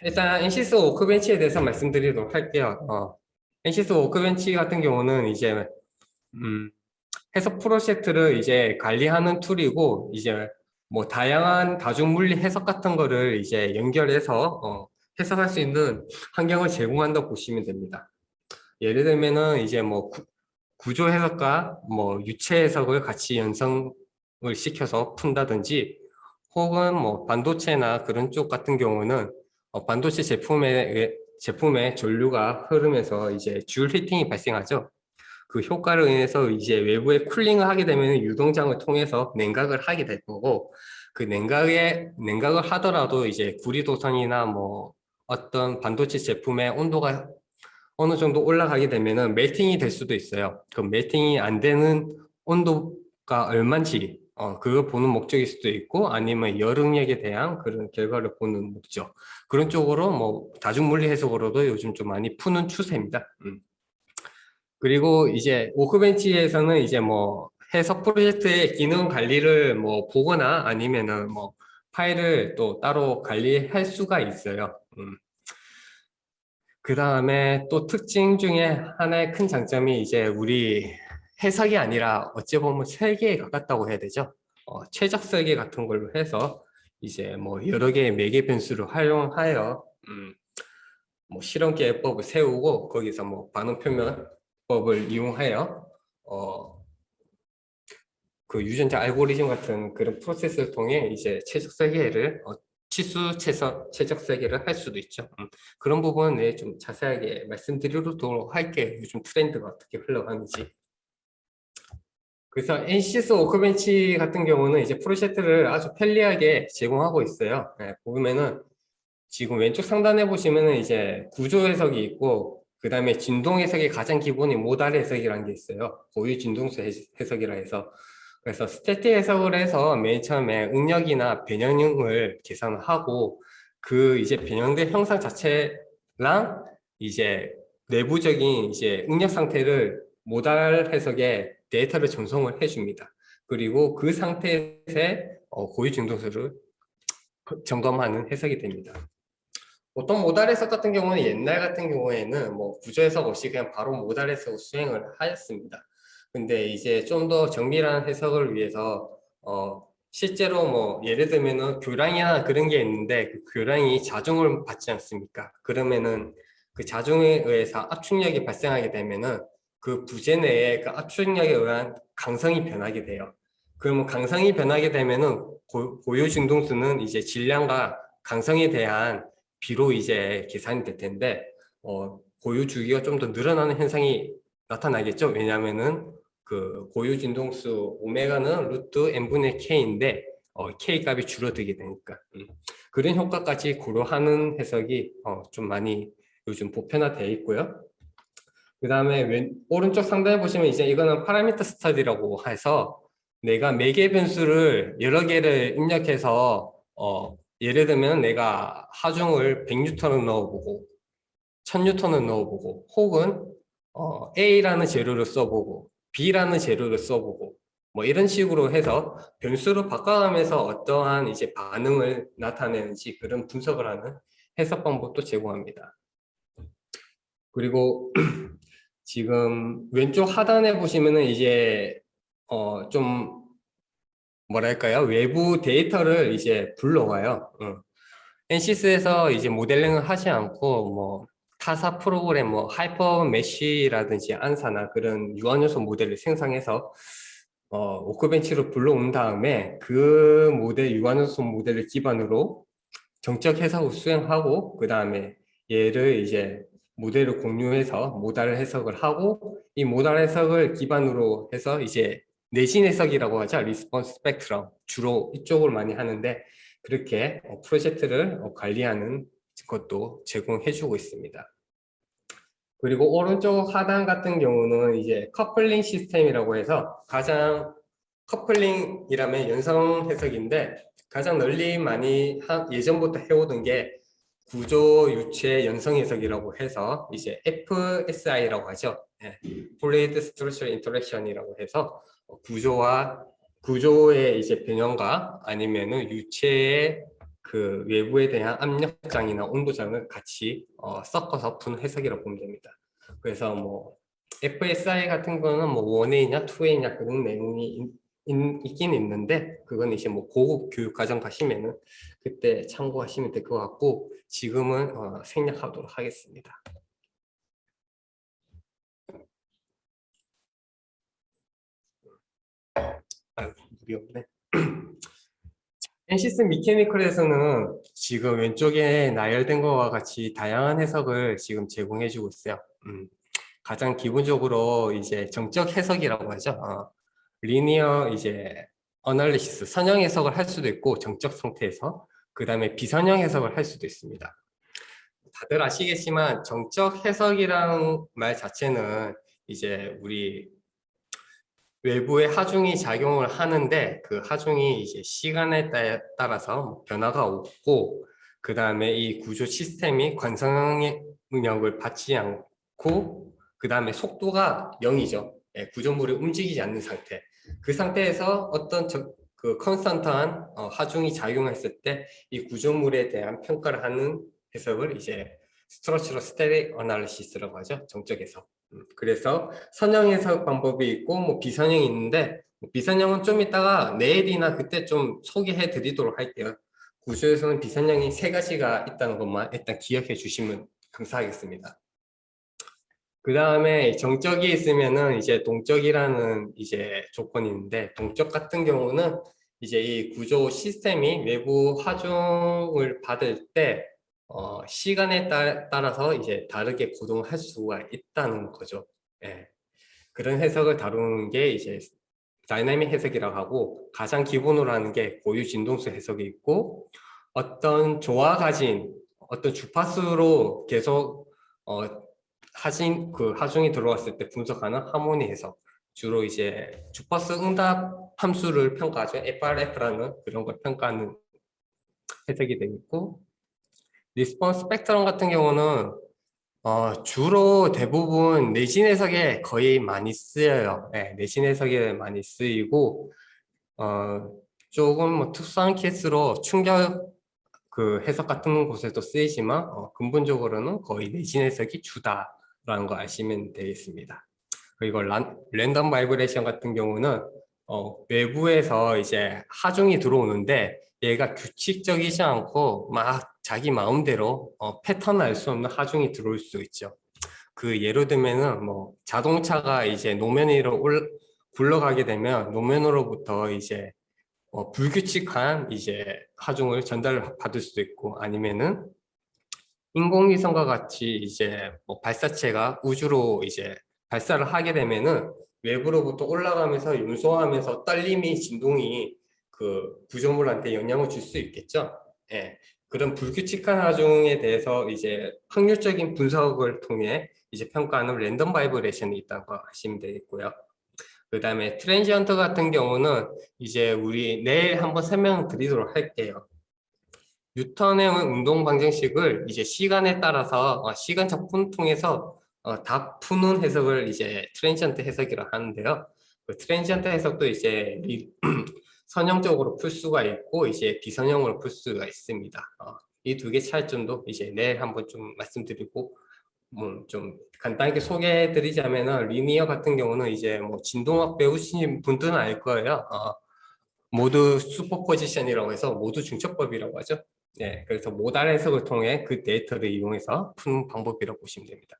일단 NCS 워크벤치에 대해서 말씀드리도록 할게요. NCS 워크벤치 같은 경우는 이제 음, 해석 프로젝트를 이제 관리하는 툴이고 이제 뭐 다양한 다중물리 해석 같은 거를 이제 연결해서 해석할 수 있는 환경을 제공한다고 보시면 됩니다. 예를 들면은 이제 뭐 구조 해석과 뭐 유체 해석을 같이 연성을 시켜서 푼다든지 혹은 뭐 반도체나 그런 쪽 같은 경우는 반도체 제품의 전류가 흐르면서 이제 줄 히팅이 발생하죠. 그 효과로 인해서 이제 외부에 쿨링을 하게 되면 유동장을 통해서 냉각을 하게 될 거고, 그 냉각을 하더라도 이제 구리도선이나 뭐 어떤 반도체 제품의 온도가 어느 정도 올라가게 되면은 멜팅이 될 수도 있어요. 그 멜팅이 안 되는 온도가 얼마인지 그거 보는 목적일 수도 있고, 아니면 열응력에 대한 그런 결과를 보는 목적, 그런 쪽으로 뭐 다중물리 해석으로도 요즘 좀 많이 푸는 추세입니다. 그리고 이제 워크벤치에서는 이제 뭐 해석 프로젝트의 기능 관리를 뭐 보거나 아니면은 뭐 파일을 또 따로 관리할 수가 있어요. 그 다음에 또 특징 중에 하나의 큰 장점이 이제 우리 해석이 아니라 어찌 보면 설계에 가깝다고 해야 되죠. 최적 설계 같은 걸로 해서 이제 뭐 여러 개의 매개 변수를 활용하여 뭐 실험 계획법을 세우고 거기서 뭐 반응 표면법을 이용하여 그 유전자 알고리즘 같은 그런 프로세스를 통해 이제 최적 설계를 최적 설계를 할 수도 있죠. 그런 부분에 좀 자세하게 말씀드리도록 할게요. 요즘 트렌드가 어떻게 흘러가는지. 그래서 NCS 워크벤치 같은 경우는 이제 프로젝트를 아주 편리하게 제공하고 있어요. 네, 보면은 지금 왼쪽 상단에 보시면은 이제 구조 해석이 있고, 그 다음에 진동 해석의 가장 기본이 모달 해석이라는 게 있어요. 고유 진동수 해석이라 해서. 그래서 스태틱 해석을 해서 맨 처음에 응력이나 변형을 계산하고, 그 이제 변형된 형상 자체랑 이제 내부적인 이제 응력 상태를 모달 해석에 데이터를 전송을 해줍니다. 그리고 그 상태에서 고유 진동수를 점검하는 해석이 됩니다. 보통 모달 해석 같은 경우는 옛날 같은 경우에는 뭐 구조 해석 없이 그냥 바로 모달 해석 수행을 하였습니다. 근데 이제 좀 더 정밀한 해석을 위해서 실제로 뭐 예를 들면은 교량이나 그런 게 있는데 그 교량이 자중을 받지 않습니까? 그러면은 그 자중에 의해서 압축력이 발생하게 되면은 그 부재 내에 그 압축력에 의한 강성이 변하게 돼요. 그러면 강성이 변하게 되면은 고유 진동수는 이제 질량과 강성에 대한 비로 이제 계산이 될 텐데 고유 주기가 좀 더 늘어나는 현상이 나타나겠죠. 왜냐하면은 그 고유 진동수 오메가는 루트 n분의 k인데 k 값이 줄어들게 되니까 그런 효과까지 고려하는 해석이 좀 많이 요즘 보편화되어 있고요. 그 다음에 오른쪽 상단에 보시면 이제 이거는 파라미터 스터디라고 해서 내가 매개 변수를 여러 개를 입력해서 예를 들면 내가 하중을 100N을 넣어보고 1000N을 넣어보고 혹은 A라는 재료를 써보고 B라는 재료를 써보고 뭐 이런 식으로 해서 변수를 바꿔가면서 어떠한 이제 반응을 나타내는지 그런 분석을 하는 해석 방법도 제공합니다. 그리고 지금 왼쪽 하단에 보시면은 이제 좀 뭐랄까요, 외부 데이터를 이제 불러와요. NCS에서 이제 모델링을 하지 않고 뭐 타사 프로그램 뭐 하이퍼 메쉬라든지 안사나 그런 유한요소 모델을 생성해서 워크벤치로 불러온 다음에 그 모델 유한요소 모델을 기반으로 정적 해석을 수행하고 그 다음에 얘를 이제 모델을 공유해서 모달 해석을 하고 이 모달 해석을 기반으로 해서 이제 내신 해석이라고 하죠. 리스폰스 스펙트럼 주로 이쪽을 많이 하는데 그렇게 프로젝트를 관리하는 것도 제공해주고 있습니다. 그리고 오른쪽 하단 같은 경우는 이제 커플링 시스템이라고 해서 가장 커플링이라면 연성 해석인데 가장 널리 많이 예전부터 해오던 게 구조 유체 연성 해석이라고 해서 이제 FSI라고 하죠. 네. Fluid Structure Interaction이라고 해서 구조의 이제 변형과 아니면은 유체의 그 외부에 대한 압력장이나 온도장을 같이 섞어서 푼 해석이라고 보면 됩니다. 그래서 뭐 FSI 같은 거는 뭐 1A냐 2A냐 그런 내용이 있긴 있는데 그건 이제 뭐 고급 교육 과정 가시면은 그때 참고하시면 될 것 같고 지금은 생략하도록 하겠습니다. 아유, 물이 없네. 엔시스 미케니컬에서는 지금 왼쪽에 나열된 것과 같이 다양한 해석을 지금 제공해주고 있어요. 가장 기본적으로 이제 정적 해석이라고 하죠. 리니어 이제 어널리시스, 선형 해석을 할 수도 있고 정적 상태에서 그 다음에 비선형 해석을 할 수도 있습니다. 다들 아시겠지만 정적 해석이라는 말 자체는 이제 우리 외부의 하중이 작용을 하는데 그 하중이 이제 시간에 따라서 뭐 변화가 없고 그 다음에 이 구조 시스템이 관성영역을 받지 않고 그 다음에 속도가 0이죠. 예, 구조물이 움직이지 않는 상태. 그 상태에서 어떤 그 컨스턴트한 하중이 작용했을 때 이 구조물에 대한 평가를 하는 해석을 이제 스트러처럴 스태틱 어널리시스라고 하죠. 정적 해석. 그래서 선형 해석 방법이 있고 뭐 비선형이 있는데 비선형은 좀 이따가 내일이나 그때 좀 소개해 드리도록 할게요. 구조에서는 비선형이 3가지가 있다는 것만 일단 기억해 주시면 감사하겠습니다. 그 다음에 정적이 있으면은 이제 동적이라는 이제 조건이 있는데 동적 같은 경우는 이제 이 구조 시스템이 외부 하중을 받을 때 시간에 따라서 이제 다르게 구동할 수가 있다는 거죠. 예. 그런 해석을 다루는 게 이제 다이나믹 해석이라고 하고 가장 기본으로 하는 게 고유 진동수 해석이 있고 어떤 조화 가진 어떤 주파수로 계속 하중이 들어왔을 때 분석하는 하모니 해석 주로 이제 주파수 응답 함수를 평가하죠. FRF라는 그런 걸 평가하는 해석이 되겠고 리스폰스 스펙트럼 같은 경우는 주로 대부분 내신 해석에 거의 많이 쓰여요. 네, 내신 해석에 많이 쓰이고 조금 뭐 특수한 케이스로 충격 그 해석 같은 곳에도 쓰이지만 근본적으로는 거의 내신 해석이 주다라는 거 아시면 되겠습니다. 그리고 랜덤 바이브레이션 같은 경우는 외부에서 이제 하중이 들어오는데 얘가 규칙적이지 않고 막 자기 마음대로 패턴 알 수 없는 하중이 들어올 수 있죠. 그 예로 들면은 뭐 자동차가 이제 노면 위로 굴러가게 되면 노면으로부터 이제 불규칙한 이제 하중을 전달을 받을 수도 있고 아니면은 인공위성과 같이 이제 뭐 발사체가 우주로 이제 발사를 하게 되면은 외부로부터 올라가면서 윤소하면서 떨림이 진동이 그 구조물한테 영향을 줄 수 있겠죠. 예. 그런 불규칙한 하중에 대해서 이제 확률적인 분석을 통해 이제 평가하는 랜덤 바이브레이션이 있다고 하시면 되겠고요. 그 다음에 트랜지언트 같은 경우는 이제 우리 내일 한번 설명드리도록 할게요. 뉴턴의 운동 방정식을 이제 시간에 따라서 시간적 푼 통해서 다 푸는 해석을 이제 트랜지언트 해석이라고 하는데요. 그 트랜지언트 해석도 이제 선형적으로 풀 수가 있고 이제 비선형으로 풀 수가 있습니다. 이 두 개 차이점도 이제 내일 한번 좀 말씀드리고 좀 간단하게 소개해드리자면은 리니어 같은 경우는 이제 뭐 진동학 배우신 분들은 알 거예요. 모두 슈퍼포지션이라고 해서 모두 중첩법이라고 하죠. 네, 그래서 모달 해석을 통해 그 데이터를 이용해서 푸는 방법이라고 보시면 됩니다.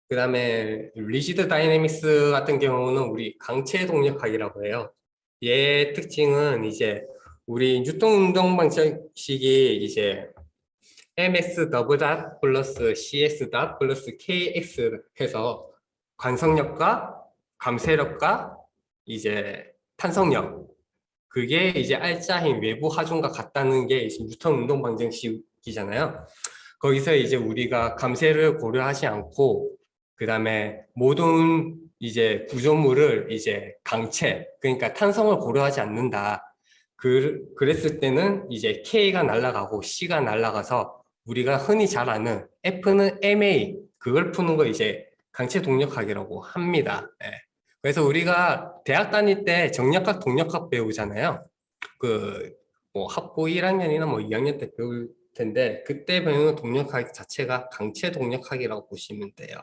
그 다음에 리지드 다이내믹스 같은 경우는 우리 강체 동력학이라고 해요. 얘의 특징은 이제 우리 뉴턴 운동 방정식이 이제 ms 더블 닷 플러스 cs 닷 플러스 kx 해서 관성력과 감쇄력과 이제 탄성력 그게 이제 알짜인 외부 하중과 같다는 게 뉴턴 운동 방정식이잖아요. 거기서 이제 우리가 감쇄를 고려하지 않고 그 다음에 모든 이제 구조물을 이제 강체 그러니까 탄성을 고려하지 않는다. 그랬을 때는 이제 K가 날아가고 C가 날아가서 우리가 흔히 잘 아는 F는 MA 그걸 푸는 거 이제 강체 동력학이라고 합니다. 예. 그래서 우리가 대학 다닐 때 정력학 동력학 배우잖아요. 그 뭐 학부 1학년이나 뭐 2학년 때 배울 텐데 그때 배우는 동력학 자체가 강체 동력학이라고 보시면 돼요.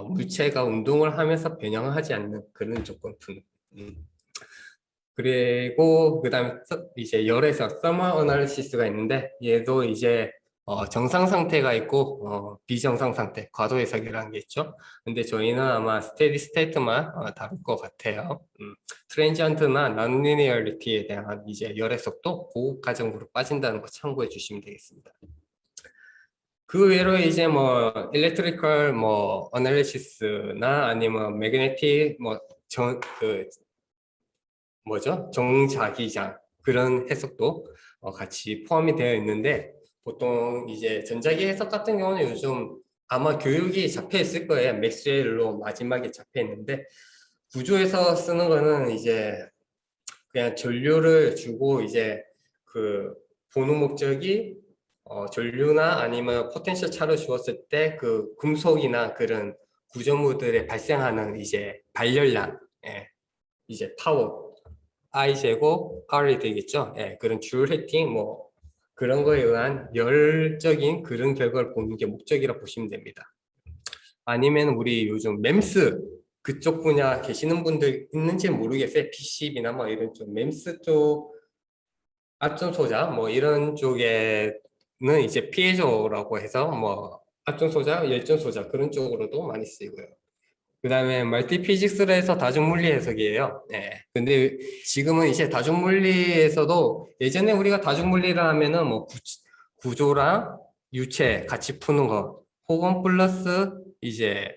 물체가 운동을 하면서 변형을 하지 않는 그런 조건품. 그리고 그다음에 이제 열에서 서머 어널리시스가 있는데 얘도 이제 정상 상태가 있고 비정상 상태, 과도 해석이라는 게 있죠. 근데 저희는 아마 스테디 스테이트만 다룰 것 같아요. 트랜지언트나 non-linearity에 대한 이제 열 해석도 고급 과정으로 빠진다는 거 참고해 주시면 되겠습니다. 그 외로 이제 뭐 일렉트리컬 뭐 어널리시스나 아니면 매그네틱 뭐전그 뭐죠? 정자기장 그런 해석도 같이 포함이 되어 있는데 보통 이제 전자기 해석 같은 경우는 요즘 아마 교육이 잡혀 있을 거예요. 맥스웰로 마지막에 잡혀 있는데 구조에서 쓰는 거는 이제 그냥 전류를 주고 이제 그 보는 목적이 전류나 아니면 포텐셜 차를 주었을 때 그 금속이나 그런 구조물들에 발생하는 이제 발열량, 이제 파워 I 제곱 R이 되겠죠. 그런 줄 히팅 뭐 그런 거에 의한 열적인 그런 결과를 보는 게 목적이라 보시면 됩니다. 아니면 우리 요즘 맴스 그쪽 분야 계시는 분들 있는지 모르겠어요. PCB나 뭐 이런 쪽 맴스 쪽 압전 소자 뭐 이런 쪽에는 이제 피에조라고 해서 뭐 압전 소자, 열전 소자 그런 쪽으로도 많이 쓰이고요. 그 다음에 멀티 피직스로 해서 다중물리 해석이에요. 근데 지금은 이제 다중물리에서도 예전에 우리가 다중물리를 하면은 뭐 구조랑 유체 같이 푸는 거, 혹은 플러스 이제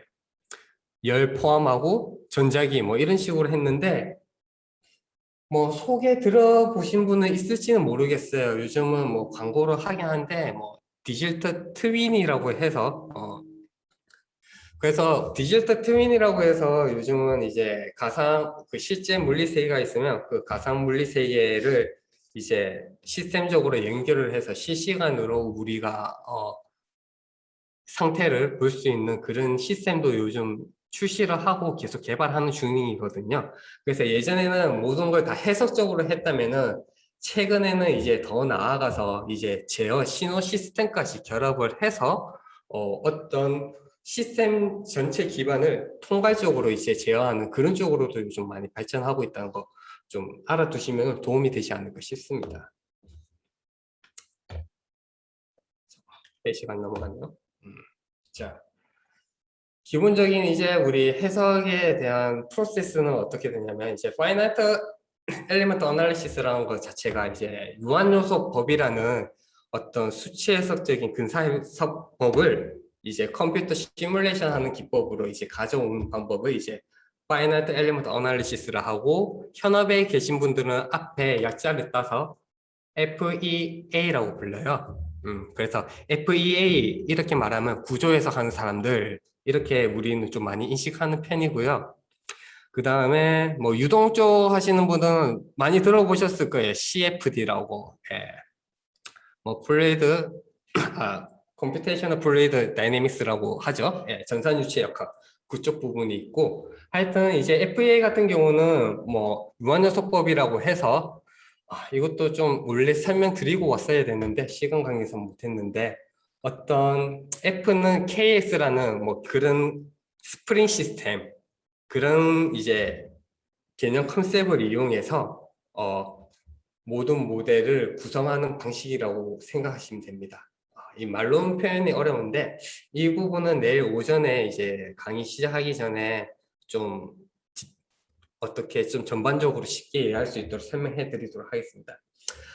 열 포함하고 전자기 뭐 이런 식으로 했는데 뭐 속에 들어보신 분은 있을지는 모르겠어요. 요즘은 뭐 광고를 하긴 한데 뭐 디지털 트윈이라고 해서 그래서 디지털 트윈이라고 해서 요즘은 이제 가상 그 실제 물리 세계가 있으면 그 가상 물리 세계를 이제 시스템적으로 연결을 해서 실시간으로 우리가 상태를 볼 수 있는 그런 시스템도 요즘 출시를 하고 계속 개발하는 중이거든요. 그래서 예전에는 모든 걸 다 해석적으로 했다면은 최근에는 이제 더 나아가서 이제 제어 신호 시스템까지 결합을 해서 어떤 시스템 전체 기반을 통괄적으로 이제 제어하는 그런 쪽으로도 요즘 많이 발전하고 있다는 거 좀 알아두시면 도움이 되지 않을까 싶습니다. 4시간 넘어갔네요. 자, 기본적인 이제 우리 해석에 대한 프로세스는 어떻게 되냐면 이제 파이나이트 엘리먼트 어널리시스라는 것 자체가 이제 유한요소 법이라는 어떤 수치 해석적인 근사 해석법을 이제 컴퓨터 시뮬레이션 하는 기법으로 이제 가져온 방법을 이제 파이나이트 엘리먼트 어널리시스라 하고 현업에 계신 분들은 앞에 약자를 따서 FEA라고 불러요. 그래서 FEA 이렇게 말하면 구조 해석하는 사람들 이렇게 우리는 좀 많이 인식하는 편이고요. 그 다음에 뭐 유동 쪽 하시는 분은 많이 들어보셨을 거예요. CFD라고. 뭐 플루이드, 컴퓨테이셔널 플루이드 다이내믹스라고 하죠. 전산 유체 역학 그쪽 부분이 있고 하여튼 이제 FEA 같은 경우는 뭐 유한요소법이라고 해서 이것도 좀 원래 설명드리고 왔어야 됐는데 시간 관계에서 못했는데 어떤 F는 KX라는 뭐 그런 스프링 시스템 그런 이제 개념 컨셉을 이용해서 모든 모델을 구성하는 방식이라고 생각하시면 됩니다. 이 말로는 표현이 어려운데 이 부분은 내일 오전에 이제 강의 시작하기 전에 좀 어떻게 좀 전반적으로 쉽게 이해할 수 있도록 설명해 드리도록 하겠습니다.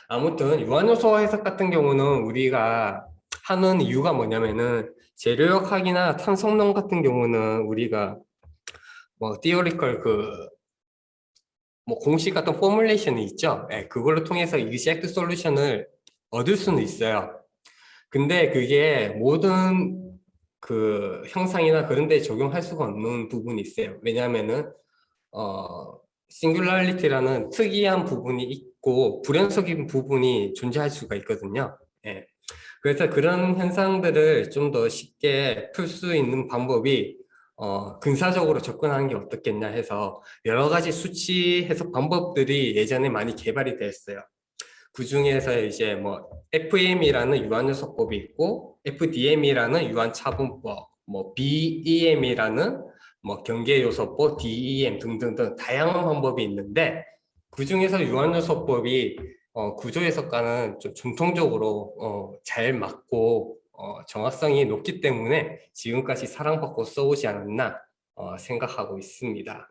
아무튼 유한요소 해석 같은 경우는 우리가 하는 이유가 뭐냐면은 재료역학이나 탄성론 같은 경우는 우리가 뭐 theoretical 뭐 공식 같은 포뮬레이션이 있죠. 그걸로 통해서 exact 솔루션을 얻을 수는 있어요. 근데 그게 모든 그 형상이나 그런 데 적용할 수가 없는 부분이 있어요. 왜냐하면은 싱귤라리티라는 특이한 부분이 있고 불연속인 부분이 존재할 수가 있거든요. 그래서 그런 현상들을 좀 더 쉽게 풀 수 있는 방법이 근사적으로 접근하는 게 어떻겠냐 해서 여러 가지 수치 해석 방법들이 예전에 많이 개발이 됐어요. 그 중에서 이제 뭐 FEM이라는 유한요소법이 있고 FDM이라는 유한차분법, 뭐 BEM이라는 뭐 경계요소법, DEM 등등등 다양한 방법이 있는데 그 중에서 유한요소법이 구조 해석과는 좀 전통적으로 잘 맞고 정확성이 높기 때문에 지금까지 사랑받고 써오지 않았나 생각하고 있습니다.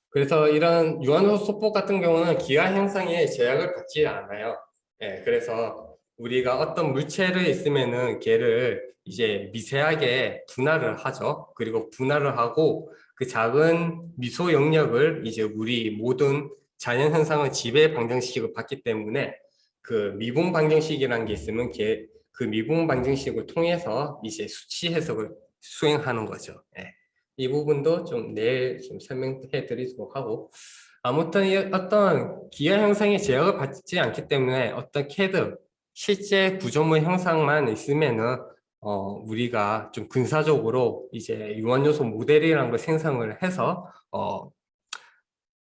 그래서 이런 유한요소법 같은 경우는 기하 형상에 제약을 받지 않아요. 예, 그래서 우리가 어떤 물체를 있으면은 걔를 이제 미세하게 분할을 하죠. 그리고 분할을 하고 그 작은 미소 영역을 이제 우리 모든 자연 현상의 지배 방정식을 받기 때문에 그 미분 방정식이라는 게 있으면 그 미분 방정식을 통해서 이제 수치 해석을 수행하는 거죠. 예. 이 부분도 좀 내일 좀 설명해 드리도록 하고 아무튼 어떤 기하 형상의 제약을 받지 않기 때문에 어떤 CAD 실제 구조물 형상만 있으면은 우리가 좀 근사적으로 이제 유한요소 모델이라는 걸 생성을 해서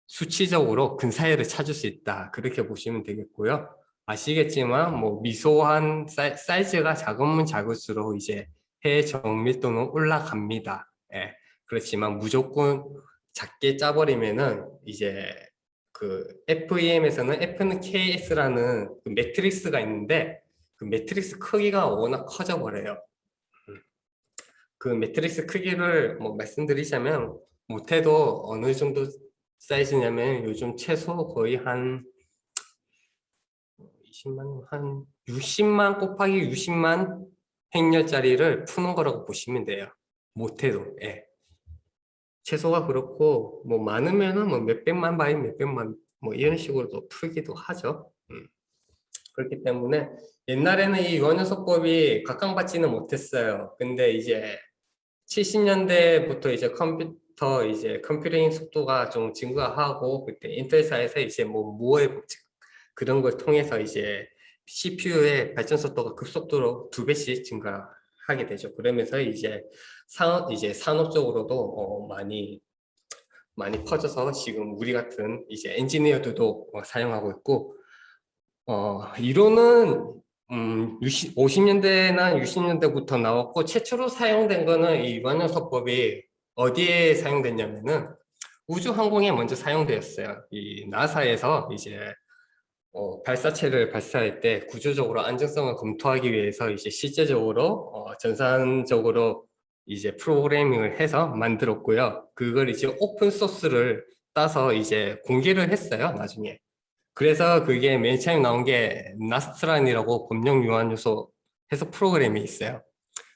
수치적으로 근사율을 찾을 수 있다 그렇게 보시면 되겠고요. 아시겠지만 뭐 미소한 사이즈가 작으면 작을수록 이제 해 정밀도는 올라갑니다. 예. 그렇지만 무조건 작게 짜버리면은 이제 그 FEM에서는 F는 KS라는 그 매트릭스가 있는데 그 매트릭스 크기가 워낙 커져 버려요. 그 매트릭스 크기를 뭐 말씀드리자면 못해도 어느 정도 사이즈냐면 요즘 최소 거의 한 20만, 한 60만 곱하기 60만 행렬짜리를 푸는 거라고 보시면 돼요. 못해도, 예. 최소가 그렇고, 뭐 많으면은 뭐 몇백만 바이 몇백만, 뭐 이런 식으로도 풀기도 하죠. 그렇기 때문에 옛날에는 이 유한요소법이 각광받지는 못했어요. 근데 이제 70년대부터 이제 컴퓨팅 속도가 좀 증가하고 그때 인텔사에서 이제 뭐 모어의 법칙 그런 걸 통해서 이제 CPU의 발전 속도가 급속도로 2배씩 증가하게 되죠. 그러면서 이제 산업적으로도 많이 퍼져서 지금 우리 같은 이제 엔지니어들도 사용하고 있고 이론은 50년대나 60년대부터 나왔고 최초로 사용된 거는 이 유한요소법이 어디에 사용됐냐면은 우주항공에 먼저 사용되었어요. 이 나사에서 이제 발사체를 발사할 때 구조적으로 안정성을 검토하기 위해서 이제 실제적으로 전산적으로 이제 프로그래밍을 해서 만들었고요. 그걸 이제 오픈 소스를 따서 이제 공개를 했어요, 나중에. 그래서 그게 맨 처음 나온 게 나스트란이라고 법령 유한요소 해석 프로그램이 있어요.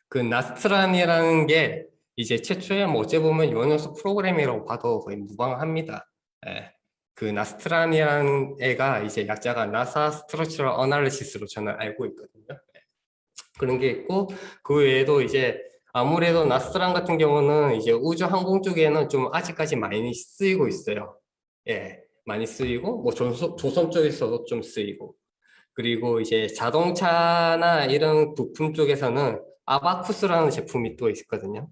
그 나스트란이라는 게 이제 최초에 뭐 어째 보면 유한요소 프로그램이라고 봐도 거의 무방합니다. 예. 그 나스트란이라는 애가 이제 약자가 나사 스트럭처럴 어널리시스로 저는 알고 있거든요. 예. 그런 게 있고 그 외에도 이제 아무래도 나스트란 같은 경우는 이제 우주 항공 쪽에는 좀 아직까지 많이 쓰이고 있어요. 예. 많이 쓰이고 뭐 조선 쪽에서도 좀 쓰이고 그리고 이제 자동차나 이런 부품 쪽에서는 아바쿠스라는 제품이 또 있거든요.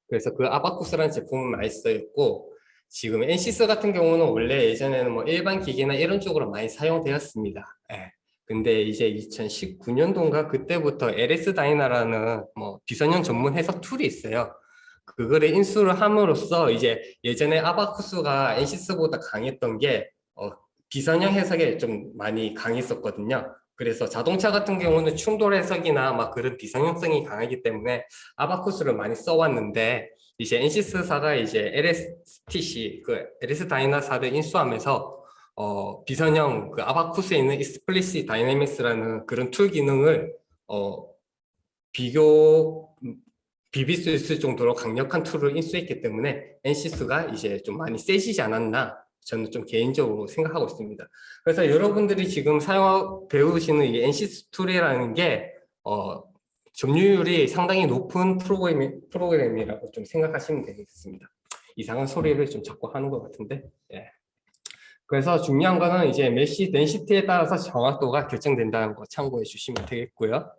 그래서 그 아바쿠스라는 제품은 많이 쓰였고 지금 엔시스 같은 경우는 원래 예전에는 뭐 일반 기계나 이런 쪽으로 많이 사용되었습니다. 예. 근데 이제 2019년도인가 그때부터 LS 다이나라는 뭐 비선형 전문 해석 툴이 있어요. 그거를 인수를 함으로써 이제 예전에 아바쿠스가 엔시스보다 강했던 게 비선형 해석에 좀 많이 강했었거든요. 그래서 자동차 같은 경우는 충돌 해석이나 막 그런 비상형성이 강하기 때문에 아바쿠스를 많이 써왔는데 이제 엔시스사가 이제 LSTC 그 LS 다이나사를 인수하면서 비선형 그 아바쿠스에 있는 익스플리시 다이내믹스라는 그런 툴 기능을 비빌 수 있을 정도로 강력한 툴을 인수했기 때문에 엔시스가 이제 좀 많이 세지지 않았나 저는 좀 개인적으로 생각하고 있습니다. 그래서 여러분들이 지금 배우시는 이 엔시스 툴이라는 게 점유율이 상당히 높은 프로그램이라고 좀 생각하시면 되겠습니다. 이상한 소리를 좀 자꾸 하는 것 같은데. 예. 그래서 중요한 거는 이제 메시 덴시티에 따라서 정확도가 결정된다는 거 참고해 주시면 되겠고요.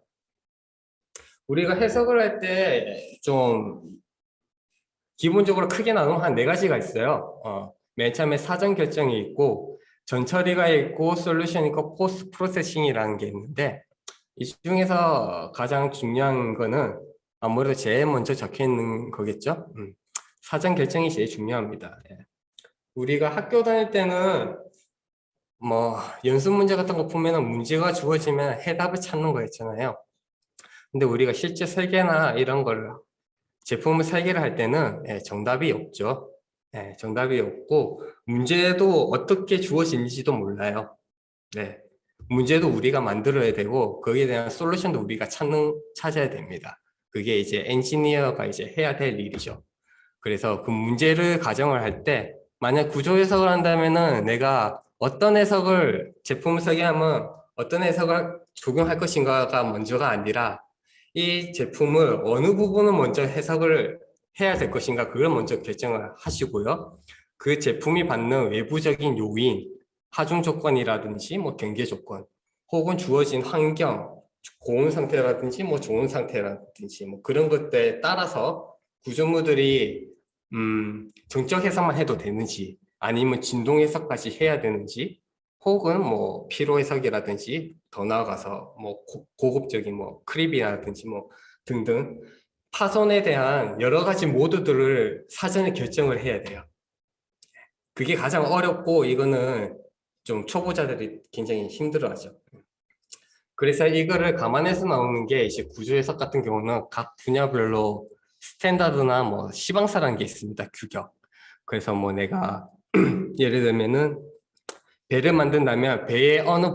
우리가 해석을 할 때 좀 기본적으로 크게 나누면 한 4가지가 있어요. 맨 처음에 사전 결정이 있고 전 처리가 있고 솔루션이 있고 포스트 프로세싱이라는 게 있는데 이 중에서 가장 중요한 거는 아무래도 제일 먼저 적혀 있는 거겠죠. 사전 결정이 제일 중요합니다. 예. 우리가 학교 다닐 때는 뭐 연습 문제 같은 거 보면은 문제가 주어지면 해답을 찾는 거였잖아요. 근데 우리가 실제 설계나 이런 걸 제품을 설계를 할 때는 정답이 없죠. 정답이 없고 문제도 어떻게 주어지는지도 몰라요. 네. 문제도 우리가 만들어야 되고 거기에 대한 솔루션도 우리가 찾아야 됩니다. 그게 이제 엔지니어가 이제 해야 될 일이죠. 그래서 그 문제를 가정을 할 때 만약 구조 해석을 한다면은 내가 어떤 해석을 제품을 설계하면 어떤 해석을 적용할 것인가가 먼저가 아니라 이 제품을 어느 부분을 먼저 해석을 해야 될 것인가 그걸 먼저 결정을 하시고요. 그 제품이 받는 외부적인 요인, 하중 조건이라든지 뭐 경계 조건 혹은 주어진 환경, 고온 상태라든지 뭐 좋은 상태라든지 뭐 그런 것들에 따라서 구조물들이 정적 해석만 해도 되는지 아니면 진동 해석까지 해야 되는지 혹은 뭐 피로 해석이라든지 더 나아가서 뭐 고급적인 뭐 크립이라든지 뭐 등등 파손에 대한 여러 가지 모드들을 사전에 결정을 해야 돼요. 그게 가장 어렵고 이거는 좀 초보자들이 굉장히 힘들어하죠. 그래서 이거를 감안해서 나오는 게 이제 구조 해석 같은 경우는 각 분야별로 스탠다드나 뭐 시방사라는 게 있습니다. 규격. 그래서 뭐 내가 예를 들면은 배를 만든다면 배의 어느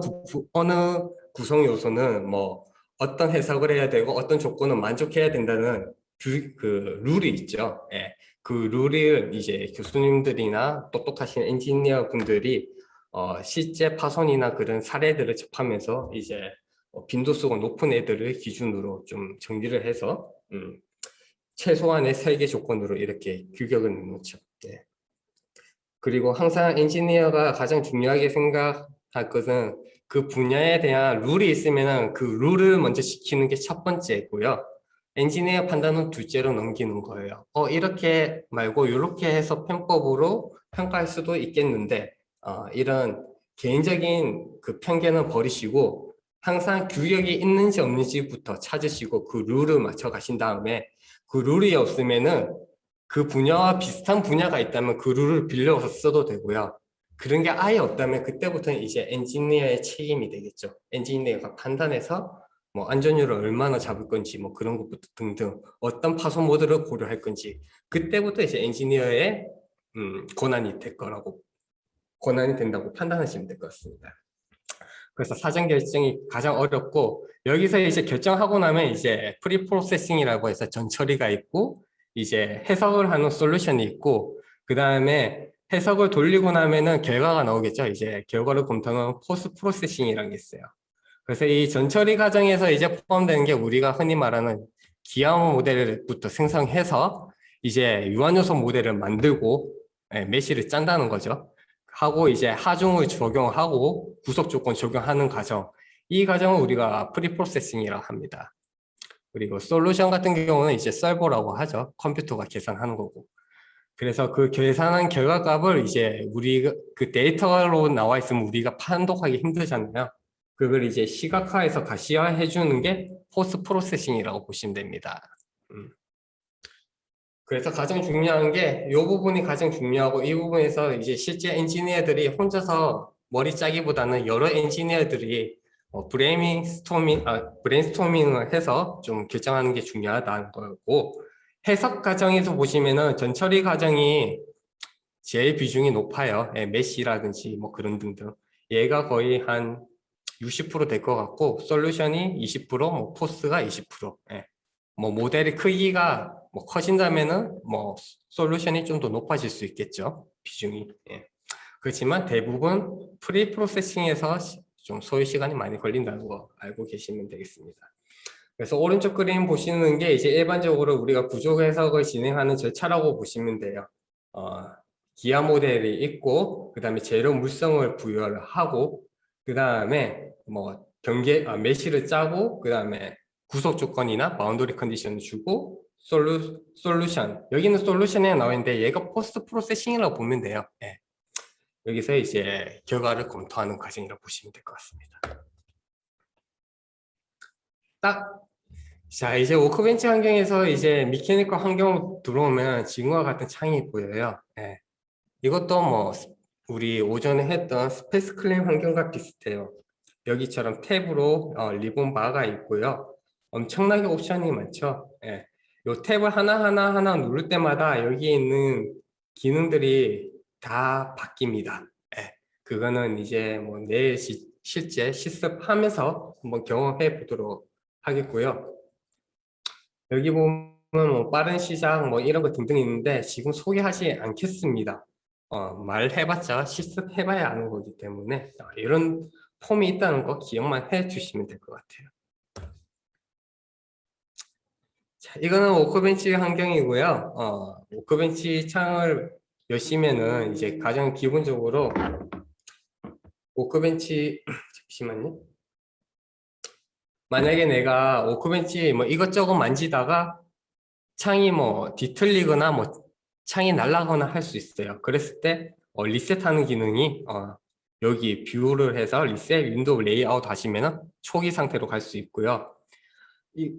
구성 요소는 뭐 어떤 해석을 해야 되고 어떤 조건은 만족해야 된다는 그 룰이 있죠. 예. 그 룰을 이제 교수님들이나 똑똑하신 엔지니어 분들이 실제 파손이나 그런 사례들을 접하면서 이제 빈도수가 높은 애들을 기준으로 좀 정리를 해서 최소한의 설계 조건으로 이렇게 규격을 놓죠. 네. 그리고 항상 엔지니어가 가장 중요하게 생각할 것은 그 분야에 대한 룰이 있으면 그 룰을 먼저 지키는 게 첫 번째고요. 엔지니어 판단은 둘째로 넘기는 거예요. 이렇게 말고 이렇게 해서 편법으로 평가할 수도 있겠는데 이런 개인적인 그 편견은 버리시고 항상 규격이 있는지 없는지부터 찾으시고 그 룰을 맞춰 가신 다음에 그 룰이 없으면은 그 분야와 비슷한 분야가 있다면 그 룰을 빌려서 써도 되고요. 그런 게 아예 없다면 그때부터는 이제 엔지니어의 책임이 되겠죠. 엔지니어가 판단해서 뭐 안전율을 얼마나 잡을 건지 뭐 그런 것부터 등등 어떤 파손 모드를 고려할 건지 그때부터 이제 엔지니어의 권한이 된다고 판단하시면 될 것 같습니다. 그래서 사전 결정이 가장 어렵고 여기서 이제 결정하고 나면 이제 프리 프로세싱이라고 해서 전 처리가 있고 이제 해석을 하는 솔루션이 있고 그 다음에 해석을 돌리고 나면은 결과가 나오겠죠. 이제 결과를 검토하는 포스트 프로세싱이라는 게 있어요. 그래서 이 전 처리 과정에서 이제 포함되는 게 우리가 흔히 말하는 기하 모델부터 생성해서 이제 유한요소 모델을 만들고 메시를 짠다는 거죠. 하고 이제 하중을 적용하고 구속 조건 적용하는 과정. 이 과정을 우리가 프리 프로세싱이라고 합니다. 그리고 솔루션 같은 경우는 이제 서버라고 하죠. 컴퓨터가 계산하는 거고. 그래서 그 계산한 결과값을 이제 우리 그 데이터로 나와 있으면 우리가 판독하기 힘들잖아요. 그걸 이제 시각화해서 가시화해 주는 게 포스트 프로세싱이라고 보시면 됩니다. 그래서 가장 중요한 게 이 부분이 가장 중요하고 이 부분에서 이제 실제 엔지니어들이 혼자서 머리 짜기보다는 여러 엔지니어들이 브레인스토밍을 해서 좀 결정하는 게 중요하다는 거고 해석 과정에서 보시면은 전처리 과정이 제일 비중이 높아요. 메시라든지 뭐 그런 등등. 얘가 거의 한 60% 될 것 같고 솔루션이 20%, 뭐 포스가 20%. 뭐 모델의 크기가 뭐 커진다면은 뭐 솔루션이 좀 더 높아질 수 있겠죠. 비중이. 그렇지만 대부분 프리 프로세싱에서 좀 소요 시간이 많이 걸린다는 거 알고 계시면 되겠습니다. 그래서 오른쪽 그림 보시는 게 이제 일반적으로 우리가 구조 해석을 진행하는 절차라고 보시면 돼요. 기하 모델이 있고 그 다음에 재료 물성을 부여를 하고 그 다음에 뭐 메시를 짜고 그 다음에 구속 조건이나 바운더리 컨디션을 주고 솔루션 여기는 솔루션에 나와 있는데 얘가 포스트 프로세싱이라고 보면 돼요. 여기서 이제 결과를 검토하는 과정이라고 보시면 될 것 같습니다. 자, 이제 워크벤치 환경에서 이제 미케니컬 환경으로 들어오면 지금과 같은 창이 보여요. 예. 이것도 뭐 우리 오전에 했던 스페이스 클레임 환경과 비슷해요. 여기처럼 탭으로 리본 바가 있고요. 엄청나게 옵션이 많죠. 예. 요 탭을 하나 누를 때마다 여기 있는 기능들이 다 바뀝니다. 예. 그거는 이제 뭐 내일 실제 실습하면서 한번 경험해 보도록 하겠고요. 여기 보면 뭐 빠른 시작 뭐 이런 거 등등 있는데 지금 소개하지 않겠습니다. 말해봤자 실습해봐야 아는 거기 때문에 이런 폼이 있다는 거 기억만 해주시면 될 것 같아요. 자, 이거는 워크벤치 환경이고요. 워크벤치 창을 여시면은 이제 가장 기본적으로 워크벤치 잠시만요. 만약에 내가 워크벤치 뭐 이것저것 만지다가 창이 뭐 뒤틀리거나 뭐 창이 날아가거나 할 수 있어요. 그랬을 때 리셋하는 기능이 여기 뷰를 해서 리셋 윈도우 레이아웃 하시면 초기 상태로 갈 수 있고요.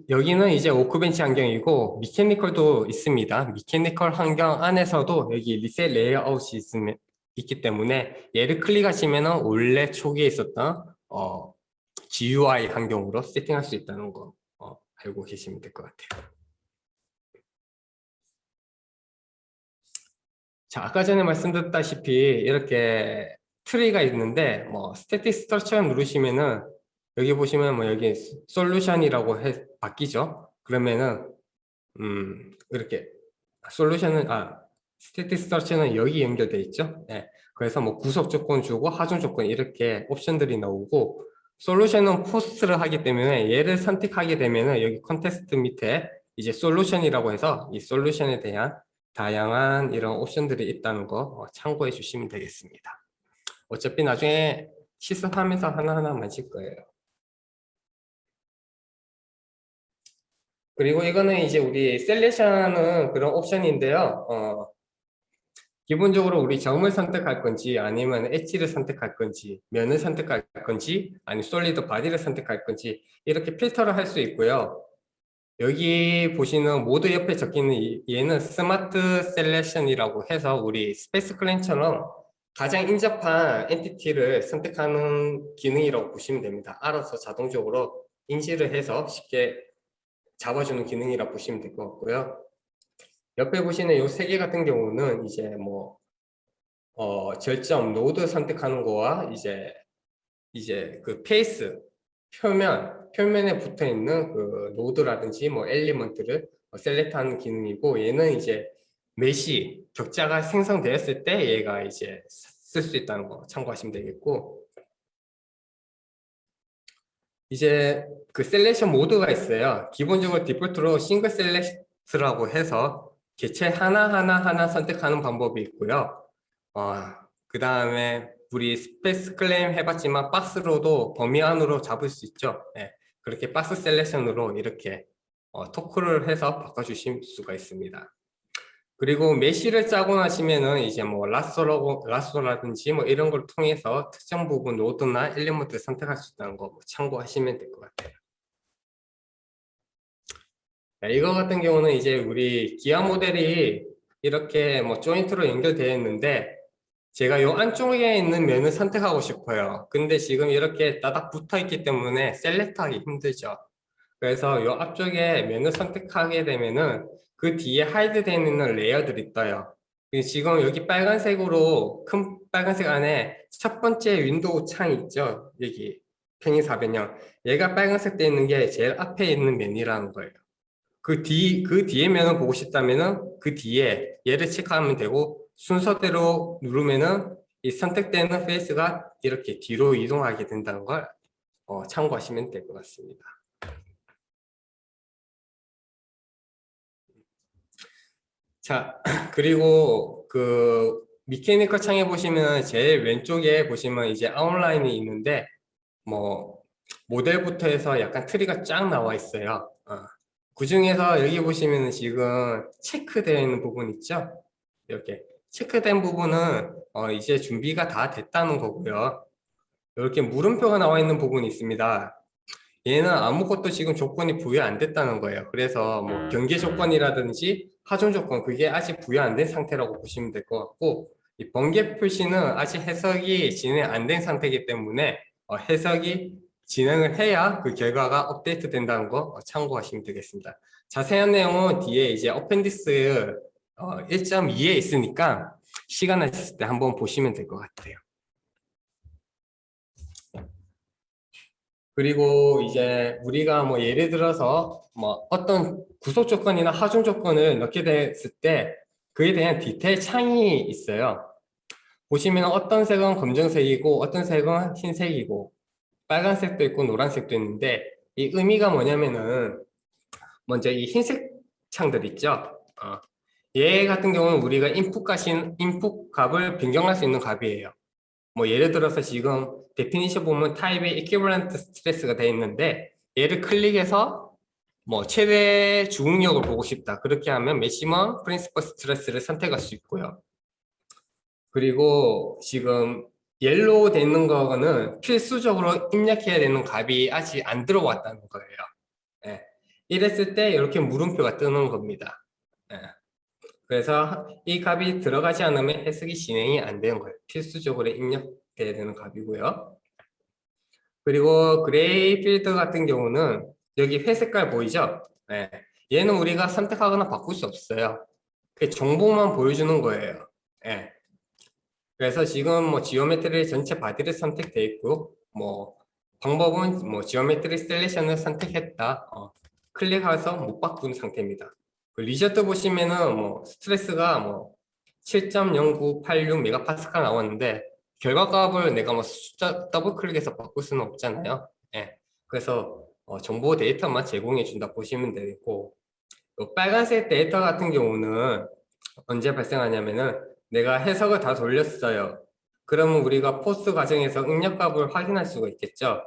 여기는 이제 워크벤치 환경이고 미케니컬도 있습니다. 미케니컬 환경 안에서도 여기 리셋 레이아웃이 있기 때문에 얘를 클릭하시면 원래 초기에 있었던 GUI 환경으로 세팅할 수 있다는 거 알고 계시면 될 것 같아요. 자, 아까 전에 말씀드렸다시피 이렇게 트리가 있는데 뭐 스태틱 스트럭처 누르시면은 여기 보시면 뭐 여기 솔루션이라고 바뀌죠. 그러면은 이렇게 솔루션은 스태틱 스트럭처는 여기 연결돼 있죠. 네. 그래서 뭐 구속 조건 주고 하중 조건 이렇게 옵션들이 나오고 솔루션은 포스트를 하기 때문에 얘를 선택하게 되면은 여기 컨텍스트 밑에 이제 솔루션이라고 해서 이 솔루션에 대한 다양한 이런 옵션들이 있다는 거 참고해 주시면 되겠습니다. 어차피 나중에 실습하면서 하나하나 만질 거예요. 그리고 이거는 이제 우리 셀렉션은 그런 옵션인데요. 기본적으로 우리 점을 선택할 건지 아니면 엣지를 선택할 건지 면을 선택할 건지 아니면 솔리드 바디를 선택할 건지 이렇게 필터를 할 수 있고요. 여기 보시는 모드 옆에 적혀있는 얘는 스마트 셀렉션이라고 해서 우리 스페이스 클랜처럼 가장 인접한 엔티티를 선택하는 기능이라고 보시면 됩니다. 알아서 자동적으로 인지를 해서 쉽게 잡아주는 기능이라고 보시면 될 것 같고요. 옆에 보시는 이 세 개 같은 경우는 이제 뭐 절점 노드 선택하는 거와 이제 그 페이스 표면에 붙어 있는 그 노드라든지 뭐 엘리먼트를 셀렉트하는 기능이고 얘는 이제 메시 격자가 생성되었을 때 얘가 이제 쓸 수 있다는 거 참고하시면 되겠고 이제 그 셀렉션 모드가 있어요. 기본적으로 디폴트로 싱글 셀렉트라고 해서 개체 하나 선택하는 방법이 있고요. 그 다음에 우리 스페이스 클레임 해봤지만 박스로도 범위 안으로 잡을 수 있죠. 네, 그렇게 박스 셀렉션으로 이렇게 토크를 해서 바꿔주실 수가 있습니다. 그리고 메시를 짜고 나시면은 이제 뭐 라쏘라든지 뭐 이런 걸 통해서 특정 부분 노드나 엘리먼트 선택할 수 있다는 거 참고하시면 될 것 같아요. 네, 이거 같은 경우는 이제 우리 기아 모델이 이렇게 뭐 조인트로 연결되어 있는데 제가 요 안쪽에 있는 면을 선택하고 싶어요. 근데 지금 이렇게 따닥 붙어 있기 때문에 셀렉트하기 힘들죠. 그래서 요 앞쪽에 면을 선택하게 되면은 그 뒤에 하이드 되어 있는 레이어들이 떠요. 지금 여기 빨간색으로 큰 빨간색 안에 첫 번째 윈도우 창 있죠. 여기 편의4변형 얘가 빨간색 되어 있는 게 제일 앞에 있는 면이라는 거예요. 그 뒤에 면을 보고 싶다면은 그 뒤에 얘를 체크하면 되고 순서대로 누르면은 이 선택되는 페이스가 이렇게 뒤로 이동하게 된다는 걸 참고하시면 될 것 같습니다. 자, 그리고 그 미케니컬 창에 보시면 제일 왼쪽에 보시면 이제 아웃라인이 있는데 뭐 모델부터 해서 약간 트리가 쫙 나와 있어요. 그 중에서 여기 보시면 지금 체크되어 있는 부분 있죠? 이렇게 체크된 부분은 이제 준비가 다 됐다는 거고요. 이렇게 물음표가 나와 있는 부분이 있습니다. 얘는 아무것도 지금 조건이 부여 안 됐다는 거예요. 그래서 뭐 경계 조건이라든지 하중 조건 그게 아직 부여 안 된 상태라고 보시면 될 것 같고, 이 번개 표시는 아직 해석이 진행 안 된 상태이기 때문에 해석이 진행을 해야 그 결과가 업데이트 된다는 거 참고하시면 되겠습니다. 자세한 내용은 뒤에 이제 어펜디스 1.2에 있으니까 시간 나실 때 한번 보시면 될 것 같아요. 그리고 이제 우리가 뭐 예를 들어서 뭐 어떤 구속 조건이나 하중 조건을 넣게 됐을 때 그에 대한 디테일 창이 있어요. 보시면 어떤 색은 검정색이고 어떤 색은 흰색이고 빨간색도 있고 노란색도 있는데, 이 의미가 뭐냐면은 먼저 이 흰색 창들 있죠. 얘 같은 경우는 우리가 인풋 값을 변경할 수 있는 값이에요. 뭐 예를 들어서 지금 데피니션 보면 타입의 equivalent stress가 되어 있는데, 얘를 클릭해서 뭐 최대 주응력을 보고 싶다, 그렇게 하면 maximum principal stress를 선택할 수 있고요. 그리고 지금 옐로우 돼 있는 거는 필수적으로 입력해야 되는 값이 아직 안 들어왔다는 거예요. 예. 이랬을 때 이렇게 물음표가 뜨는 겁니다. 예. 그래서 이 값이 들어가지 않으면 해석이 진행이 안 되는 거예요. 필수적으로 입력돼야 되는 값이고요. 그리고 그레이 필드 같은 경우는 여기 회색깔 보이죠? 네. 얘는 우리가 선택하거나 바꿀 수 없어요. 그 정보만 보여주는 거예요. 네. 그래서 지금 뭐 지오메트리 전체 바디를 선택돼 있고, 뭐 방법은 뭐 지오메트리 셀렉션을 선택했다, 클릭해서 못 바꾼 상태입니다. 그 리저트 보시면은 뭐 스트레스가 뭐 7.0986 메가파스칼 나왔는데, 결과값을 내가 뭐 숫자 더블 클릭해서 바꿀 수는 없잖아요. 예. 그래서 정보 데이터만 제공해 준다 보시면 되고, 빨간색 데이터 같은 경우는 언제 발생하냐면은 내가 해석을 다 돌렸어요. 그러면 우리가 포스 과정에서 응력값을 확인할 수가 있겠죠.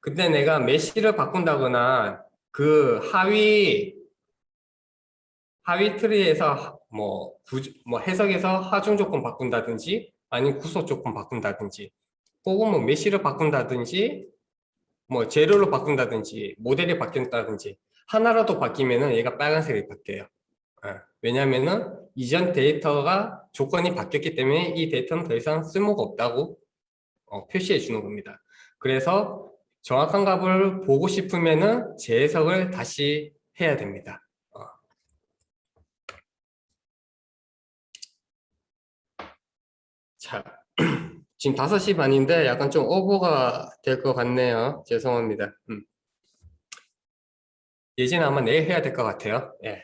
근데 내가 메시를 바꾼다거나 그 하위 트리에서 뭐 해석에서 하중 조건 바꾼다든지 아니면 구속 조건 바꾼다든지 혹은 뭐 메시를 바꾼다든지 뭐 재료로 바꾼다든지 모델이 바뀐다든지 하나라도 바뀌면은 얘가 빨간색이 바뀌어요. 왜냐면은 이전 데이터가 조건이 바뀌었기 때문에 이 데이터는 더 이상 쓸모가 없다고 표시해 주는 겁니다. 그래서 정확한 값을 보고 싶으면은 재해석을 다시 해야 됩니다. 자, 지금 5시 반인데 약간 좀 오버가 될 것 같네요. 죄송합니다. 예지는 아마 내일 해야 될 것 같아요. 예.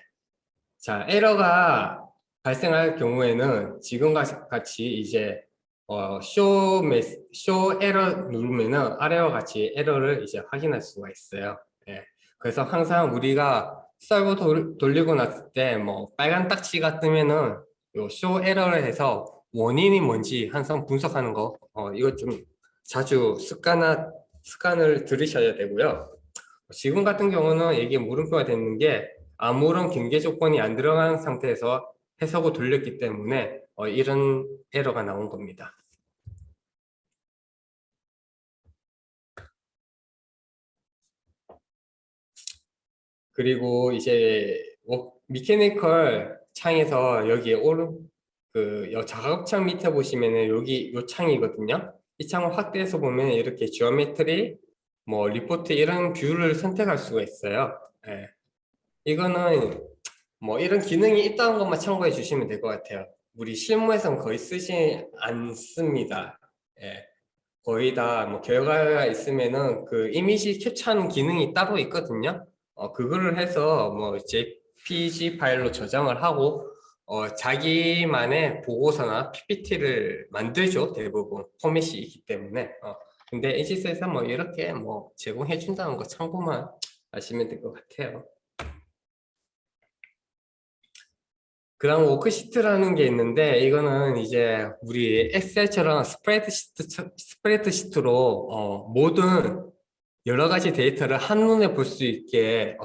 자, 에러가 발생할 경우에는 지금과 같이 이제 쇼 에러 누르면은 아래와 같이 에러를 이제 확인할 수가 있어요. 예. 그래서 항상 우리가 서버 돌리고 났을 때 뭐 빨간 딱지가 뜨면은 요 쇼 에러를 해서 원인이 뭔지 항상 분석하는 거, 이거 좀 자주 습관을 들으셔야 되고요. 지금 같은 경우는 이게 물음표가 되는 게 아무런 경계 조건이 안 들어간 상태에서 해석을 돌렸기 때문에 이런 에러가 나온 겁니다. 그리고 이제 미케니컬 창에서 여기에 작업창 밑에 보시면은 여기 요 창이거든요. 이 창을 확대해서 보면 이렇게 지오메트리, 뭐 리포트 이런 뷰를 선택할 수가 있어요. 예. 이거는 뭐 이런 기능이 있다는 것만 참고해 주시면 될 것 같아요. 우리 실무에서는 거의 쓰지 않습니다. 예. 거의 다 뭐 결과가 있으면은 그 이미지 캡처하는 기능이 따로 있거든요. 그거를 해서 뭐 JPG 파일로 저장을 하고 자기만의 보고서나 PPT를 만들죠. 대부분 포맷이 있기 때문에. 근데 에이지스에서 뭐 이렇게 뭐 제공해 준다는 거 참고만 하시면 될 것 같아요. 그다음 워크시트라는 게 있는데, 이거는 이제 우리 엑셀처럼 스프레드시트로 모든 여러 가지 데이터를 한눈에 볼 수 있게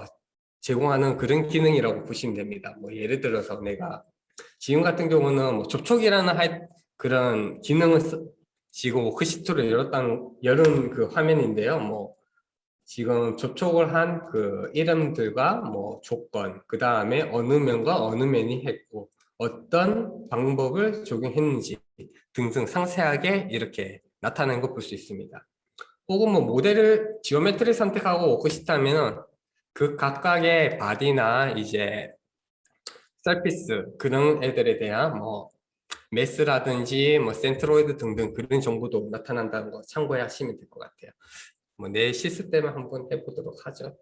제공하는 그런 기능이라고 보시면 됩니다. 뭐 예를 들어서 내가 지금 같은 경우는 뭐 접촉이라는 그런 기능을 지금 워크시트로 열은 그 화면인데요. 뭐 지금 접촉을 한 그 이름들과 뭐 조건, 그 다음에 어느 면과 어느 면이 했고 어떤 방법을 적용했는지 등등 상세하게 이렇게 나타나는 걸 볼 수 있습니다. 혹은 뭐 모델을 지오메트리 선택하고 워크시트 하면은 그 각각의 바디나 이제 서피스 그런 애들에 대한 뭐 메스라든지 뭐 센트로이드 등등 그런 정보도 나타난다는 거 참고해 하시면 될 것 같아요. 뭐 내 실습 때만 한번 해보도록 하죠.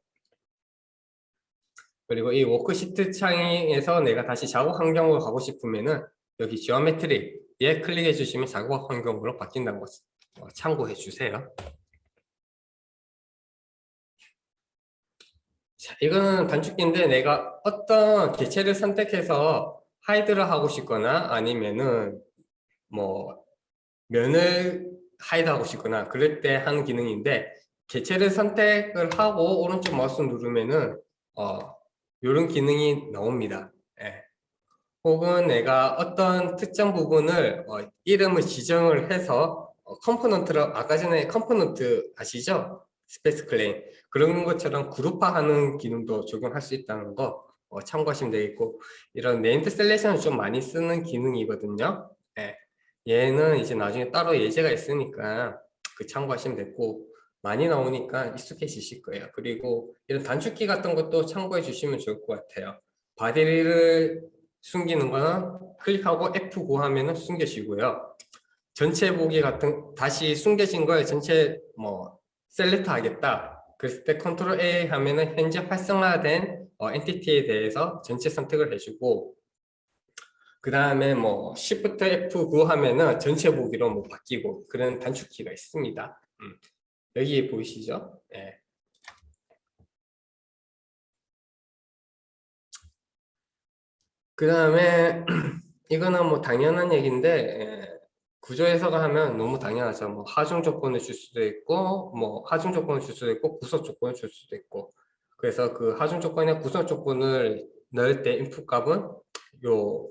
그리고 이 워크시트 창에서 내가 다시 작업 환경으로 가고 싶으면은 여기 지오메트리에 클릭해 주시면 작업 환경으로 바뀐다는 거 참고해 주세요. 자, 이거는 단축키인데 내가 어떤 개체를 선택해서 하이드를 하고 싶거나 아니면은 뭐 면을 하이드하고 싶거나 그럴 때 하는 기능인데 개체를 선택을 하고 오른쪽 마우스 누르면은 이런 기능이 나옵니다. 예. 혹은 내가 어떤 특정 부분을 이름을 지정을 해서 컴포넌트를 아까 전에 컴포넌트 아시죠? 스페이스 클레임 그런 것처럼 그룹화하는 기능도 적용할 수 있다는 거 참고하시면 되겠고 이런 네임드 셀렉션을 좀 많이 쓰는 기능이거든요. 예. 얘는 이제 나중에 따로 예제가 있으니까 그 참고하시면 됐고 많이 나오니까 익숙해지실 거예요. 그리고 이런 단축키 같은 것도 참고해 주시면 좋을 것 같아요. 바디를 숨기는 거는 클릭하고 F9 하면은 숨겨지고요. 전체 보기 같은 다시 숨겨진 걸 전체 뭐 셀렉트 하겠다. 그랬을 때 컨트롤 A 하면은 현재 활성화된 엔티티에 대해서 전체 선택을 해주고 그 다음에 뭐 Shift F9 하면은 전체 보기로 뭐 바뀌고 그런 단축키가 있습니다. 여기 보이시죠? 네. 그 다음에 이거는 뭐 당연한 얘기인데 구조 해석을 하면 너무 당연하죠. 뭐 하중 조건을 줄 수도 있고 뭐 하중 조건을 줄 수도 있고 구속 조건을 줄 수도 있고 그래서 그 하중 조건이나 구속 조건을 넣을 때 인풋 값은 요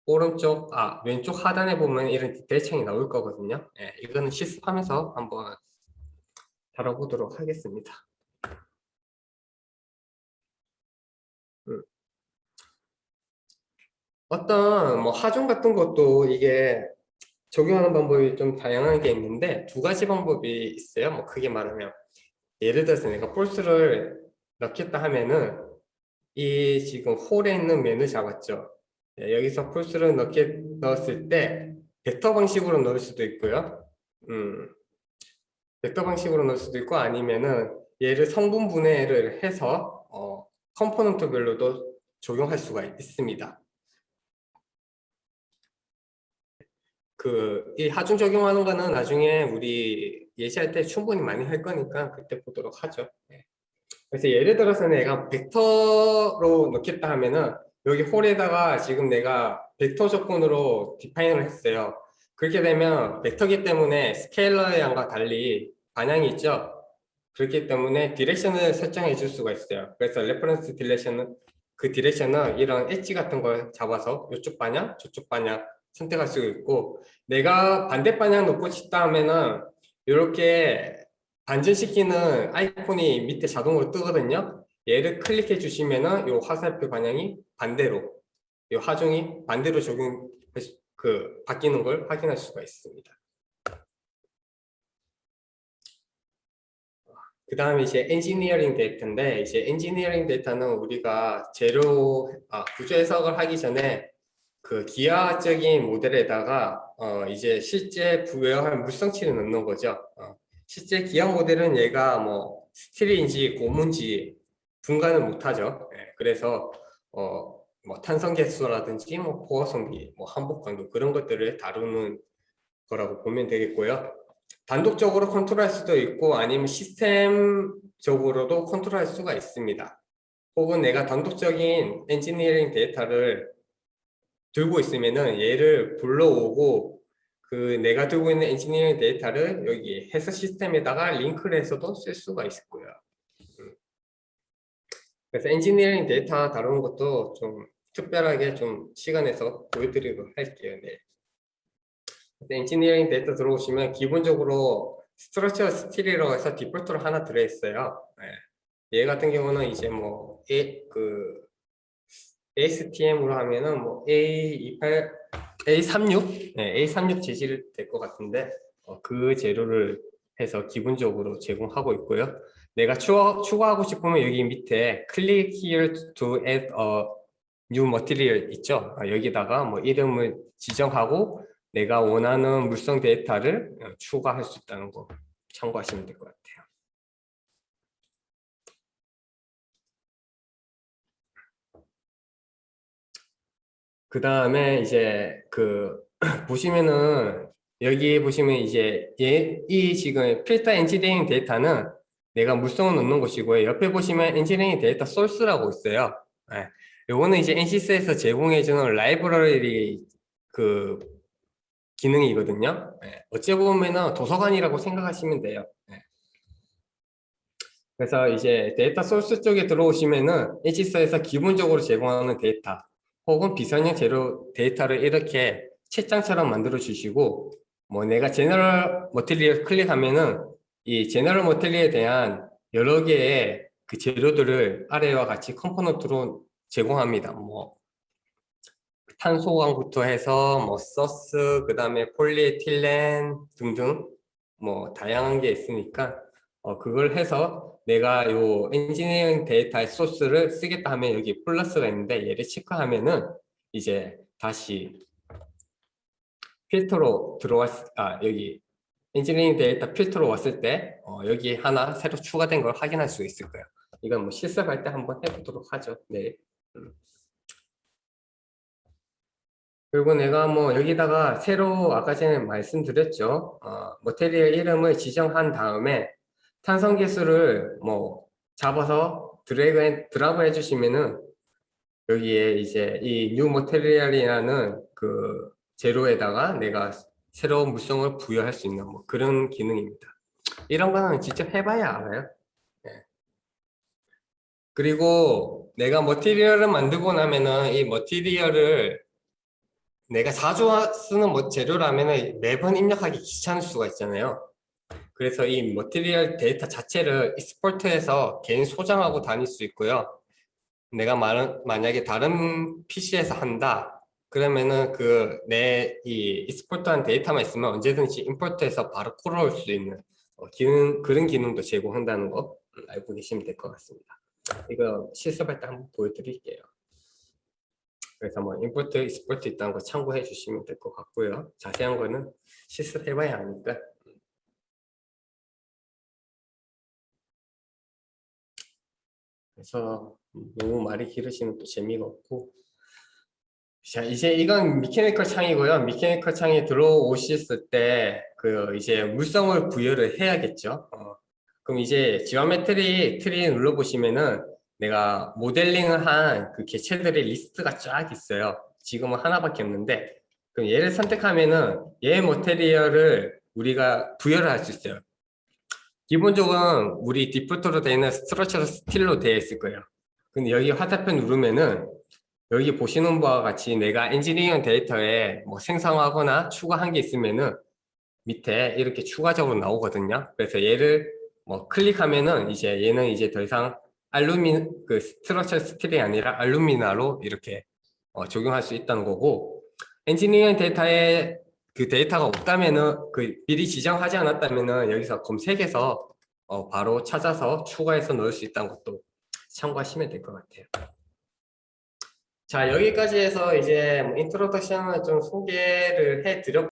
오른쪽 왼쪽 하단에 보면 이런 디테일 창이 나올 거거든요. 이거는 실습하면서 한번 다뤄보도록 하겠습니다. 음. 어떤 뭐 하중 같은 것도 이게 적용하는 방법이 좀 다양한 게 있는데 두 가지 방법이 있어요. 뭐 크게 말하면 예를 들어서 내가 폴스를 넣겠다 하면은 이 지금 홀에 있는 면을 잡았죠. 여기서 폴스를 넣었을 때 벡터 방식으로 넣을 수도 있고요. 벡터 방식으로 넣을 수도 있고 아니면은 얘를 성분 분해를 해서 컴포넌트별로도 적용할 수가 있습니다. 이 하중 적용하는 거는 나중에 우리 예시할 때 충분히 많이 할 거니까 그때 보도록 하죠. 그래서 예를 들어서 내가 벡터로 넣겠다 하면은 여기 홀에다가 지금 내가 벡터 조건으로 디파인을 했어요. 그렇게 되면 벡터기 때문에 스케일러의 양과 달리 방향이 있죠. 그렇기 때문에 디렉션을 설정해 줄 수가 있어요. 그래서 레퍼런스 디렉션은 그 디렉션은 이런 엣지 같은 걸 잡아서 이쪽 방향, 저쪽 방향 선택할 수 있고 내가 반대 방향 놓고 싶다 하면은 이렇게 반전시키는 아이콘이 밑에 자동으로 뜨거든요. 얘를 클릭해 주시면은 이 화살표 방향이 반대로 이 하중이 반대로 바뀌는 걸 확인할 수가 있습니다. 그 다음에 이제 엔지니어링 데이터인데 이제 엔지니어링 데이터는 우리가 구조 해석을 하기 전에 그 기하학적인 모델에다가 이제 실제 부여할 물성치를 넣는 거죠. 실제 기하 모델은 얘가 뭐 스틸인지 고무인지 분간을 못하죠. 그래서 뭐 탄성 개수라든지 뭐 포화 성비, 뭐 한복 강도 그런 것들을 다루는 거라고 보면 되겠고요. 단독적으로 컨트롤할 수도 있고 아니면 시스템적으로도 컨트롤할 수가 있습니다. 혹은 내가 단독적인 엔지니어링 데이터를 들고 있으면은 얘를 불러오고 그 내가 들고 있는 엔지니어링 데이터를 여기 해석 시스템에다가 링크를 해서도 쓸 수가 있고요. 그래서 엔지니어링 데이터 다루는 것도 좀 특별하게 좀 시간 내서 보여드리도록 할게요. 네. 엔지니어링 데이터 들어오시면 기본적으로 스트럭처 스틸이라고 해서 디폴트로 하나 들어있어요. 네. 얘 같은 경우는 이제 뭐 ASTM으로 하면은 뭐 A36, 네, A36 재질 될 것 같은데 그 재료를 해서 기본적으로 제공하고 있고요. 내가 추가하고 싶으면 여기 밑에 Click here to add a new material 있죠. 여기다가 뭐 이름을 지정하고 내가 원하는 물성 데이터를 추가할 수 있다는 거 참고하시면 될 것 같아요. 그 다음에 이제 보시면은 여기 보시면 이제 이 지금 필터 엔지니어링 데이터는 내가 물성을 넣는 것이고요. 옆에 보시면 엔지니어링 데이터 소스라고 있어요. 네. 요거는 이제 NCS에서 제공해주는 라이브러리 기능이거든요. 네. 어찌 보면은 도서관이라고 생각하시면 돼요. 네. 그래서 이제 데이터 소스 쪽에 들어오시면은 NCS에서 기본적으로 제공하는 데이터 혹은 비선형 재료 데이터를 이렇게 책장처럼 만들어 주시고 뭐 내가 제너럴 머티리얼 클릭하면은 이 제너럴 머티리얼에 대한 여러 개의 그 재료들을 아래와 같이 컴포넌트로 제공합니다. 뭐 탄소광부터 해서 뭐 서스 그다음에 폴리에틸렌 등등 뭐 다양한 게 있으니까 그걸 해서 내가 요 엔지니어링 데이터의 소스를 쓰겠다 하면 여기 플러스가 있는데 얘를 체크하면은 이제 다시 필터로 여기 엔지니어링 데이터 필터로 왔을 때 여기 하나 새로 추가된 걸 확인할 수 있을 거예요. 이건 뭐 실습할 때 한번 해보도록 하죠. 네. 그리고 내가 뭐 여기다가 새로 아까 전에 말씀드렸죠. 머테리얼 이름을 지정한 다음에 탄성 계수를 뭐 잡아서 드라그 해주시면은 여기에 이제 이 뉴 머테리얼이라는 그 재료에다가 내가 새로운 물성을 부여할 수 있는 뭐 그런 기능입니다. 이런 거는 직접 해봐야 알아요. 네. 그리고 내가 머티리얼을 만들고 나면은 이 머티리얼을 내가 자주 쓰는 뭐 재료라면 매번 입력하기 귀찮을 수가 있잖아요. 그래서 이 머티리얼 데이터 자체를 익스포트해서 개인 소장하고 다닐 수 있고요. 내가 만약에 다른 PC에서 한다. 그러면은 이 익스포트한 데이터만 있으면 언제든지 임포트해서 바로 끌어올 수 있는 그런 기능도 제공한다는 거 알고 계시면 될 것 같습니다. 이거 실습할 때 한번 보여드릴게요. 그래서 뭐 임포트, 익스포트 있다는 거 참고해 주시면 될 것 같고요. 자세한 거는 실습해봐야 하니까. 그래서 너무 말이 길으시면 또 재미가 없고. 자, 이제 이건 미케니컬 창이고요. 미케니컬 창에 들어오셨을 때 이제 물성을 부여를 해야겠죠. 그럼 이제 지오메트리 트리 눌러보시면은 내가 모델링을 한 그 개체들의 리스트가 쫙 있어요. 지금은 하나밖에 없는데 그럼 얘를 선택하면은 얘 머테리얼을 우리가 부여를 할 수 있어요. 기본적으로 우리 디폴트로 되어 있는 스트럭처 스틸로 되어 있을 거예요. 근데 여기 화살표 누르면은 여기 보시는 바와 같이 내가 엔지니어링 데이터에 뭐 생성하거나 추가한 게 있으면은 밑에 이렇게 추가적으로 나오거든요. 그래서 얘를 뭐 클릭하면은 이제 얘는 이제 더 이상 스트럭처 스틸이 아니라 알루미나로 이렇게 적용할 수 있다는 거고 엔지니어링 데이터에 그 데이터가 없다면은 미리 지정하지 않았다면은 여기서 검색해서 바로 찾아서 추가해서 넣을 수 있다는 것도 참고하시면 될 것 같아요. 자, 여기까지 해서 이제 인트로덕션을 좀 소개를 해드렸고